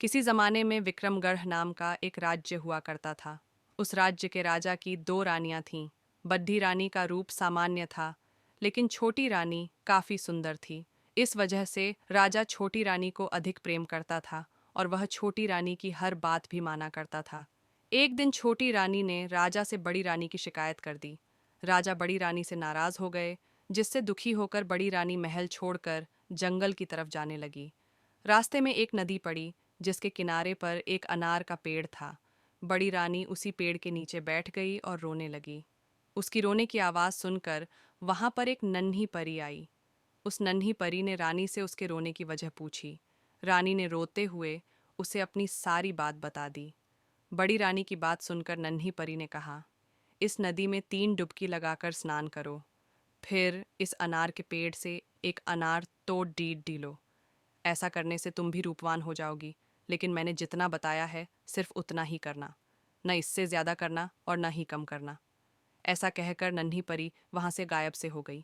किसी जमाने में विक्रमगढ़ नाम का एक राज्य हुआ करता था। उस राज्य के राजा की दो रानियां थीं। बड्ढी रानी का रूप सामान्य था, लेकिन छोटी रानी काफी सुंदर थी। इस वजह से राजा छोटी रानी को अधिक प्रेम करता था और वह छोटी रानी की हर बात भी माना करता था। एक दिन छोटी रानी ने राजा से बड़ी रानी की शिकायत कर दी। राजा बड़ी रानी से नाराज हो गए, जिससे दुखी होकर बड़ी रानी महल छोड़कर जंगल की तरफ जाने लगी। रास्ते में एक नदी पड़ी, जिसके किनारे पर एक अनार का पेड़ था। बड़ी रानी उसी पेड़ के नीचे बैठ गई और रोने लगी। उसकी रोने की आवाज़ सुनकर वहां पर एक नन्ही परी आई। उस नन्ही परी ने रानी से उसके रोने की वजह पूछी। रानी ने रोते हुए उसे अपनी सारी बात बता दी। बड़ी रानी की बात सुनकर नन्ही परी ने कहा, इस नदी में 3 डुबकी लगाकर स्नान करो, फिर इस अनार के पेड़ से एक अनार तोड़ ढीलो। ऐसा करने से तुम भी रूपवान हो जाओगी, लेकिन मैंने जितना बताया है सिर्फ उतना ही करना, न इससे ज्यादा करना और न ही कम करना। ऐसा कहकर नन्ही परी वहां से गायब से हो गई।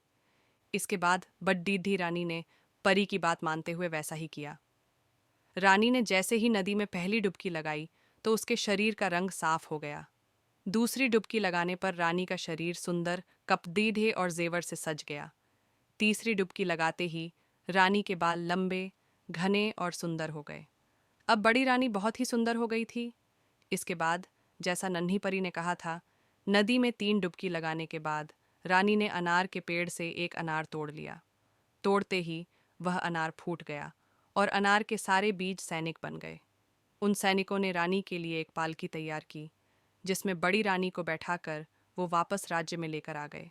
इसके बाद बड्डीडी रानी ने परी की बात मानते हुए वैसा ही किया। रानी ने जैसे ही नदी में पहली डुबकी लगाई तो उसके शरीर का रंग साफ हो गया। दूसरी डुबकी लगाने पर रानी का शरीर सुंदर कपदीढ़े और जेवर से सज गया। तीसरी डुबकी लगाते ही रानी के बाल लंबे, घने और सुंदर हो गए। अब बड़ी रानी बहुत ही सुंदर हो गई थी। इसके बाद जैसा नन्ही परी ने कहा था, नदी में 3 डुबकी लगाने के बाद रानी ने अनार के पेड़ से एक अनार तोड़ लिया। तोड़ते ही वह अनार फूट गया और अनार के सारे बीज सैनिक बन गए। उन सैनिकों ने रानी के लिए एक पालकी तैयार की, जिसमें बड़ी रानी को बैठाकर वो वापस राज्य में लेकर आ गए।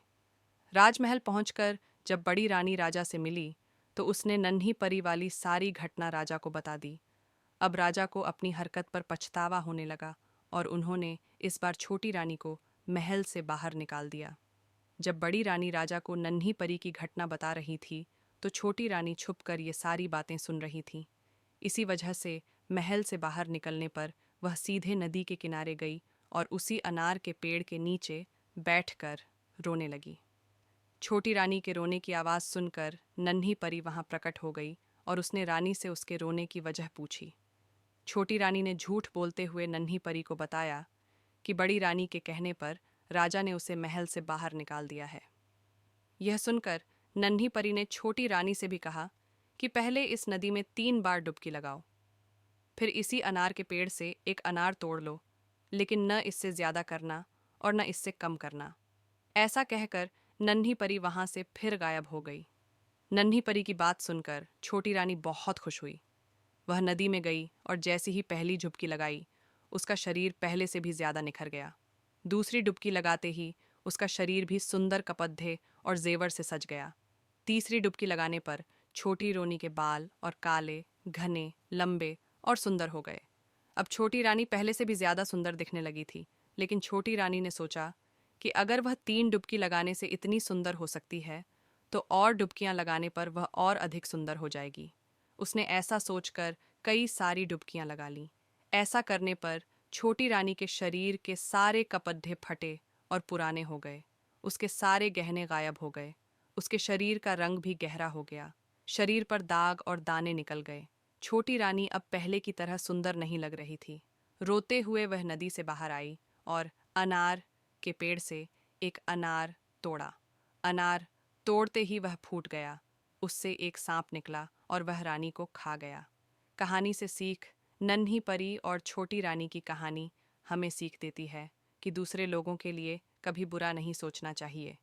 राजमहल पहुंचकर जब बड़ी रानी राजा से मिली तो उसने नन्ही परी वाली सारी घटना राजा को बता दी। अब राजा को अपनी हरकत पर पछतावा होने लगा और उन्होंने इस बार छोटी रानी को महल से बाहर निकाल दिया। जब बड़ी रानी राजा को नन्ही परी की घटना बता रही थी तो छोटी रानी छुपकर ये सारी बातें सुन रही थी। इसी वजह से महल से बाहर निकलने पर वह सीधे नदी के किनारे गई और उसी अनार के पेड़ के नीचे बैठकर रोने लगी। छोटी रानी के रोने की आवाज़ सुनकर नन्ही परी वहां प्रकट हो गई और उसने रानी से उसके रोने की वजह पूछी। छोटी रानी ने झूठ बोलते हुए नन्ही परी को बताया कि बड़ी रानी के कहने पर राजा ने उसे महल से बाहर निकाल दिया है। यह सुनकर नन्ही परी ने छोटी रानी से भी कहा कि पहले इस नदी में 3 बार डुबकी लगाओ, फिर इसी अनार के पेड़ से एक अनार तोड़ लो, लेकिन न इससे ज्यादा करना और न इससे कम करना। ऐसा कहकर नन्ही परी वहां से फिर गायब हो गई। नन्ही परी की बात सुनकर छोटी रानी बहुत खुश हुई। वह नदी में गई और जैसी ही पहली डुबकी लगाई, उसका शरीर पहले से भी ज्यादा निखर गया। दूसरी डुबकी लगाते ही उसका शरीर भी सुंदर कपद्धे और जेवर से सज गया। तीसरी डुबकी लगाने पर छोटी रानी के बाल और काले, घने, लंबे और सुंदर हो गए। अब छोटी रानी पहले से भी ज्यादा सुंदर दिखने लगी थी, लेकिन छोटी रानी ने सोचा कि अगर वह 3 डुबकी लगाने से इतनी सुंदर हो सकती है, तो और डुबकियां लगाने पर वह और अधिक सुंदर हो जाएगी। उसने ऐसा सोचकर कई सारी डुबकियां लगा लीं। ऐसा करने पर छोटी रानी के शरीर के सारे कपड्ढे फटे और पुराने हो गए। उसके सारे गहने गायब हो गए। उसके शरीर का रंग भी गहरा हो गया। शरीर पर दाग और दाने निकल गए। छोटी रानी अब पहले की तरह सुंदर नहीं लग रही थी। रोते हुए वह नदी से बाहर आई और अनार के पेड़ से एक अनार तोड़ा। अनार तोड़ते ही वह फूट गया। उससे एक सांप निकला और वह रानी को खा गया। कहानी से सीख, नन्ही परी और छोटी रानी की कहानी हमें सीख देती है कि दूसरे लोगों के लिए कभी बुरा नहीं सोचना चाहिए।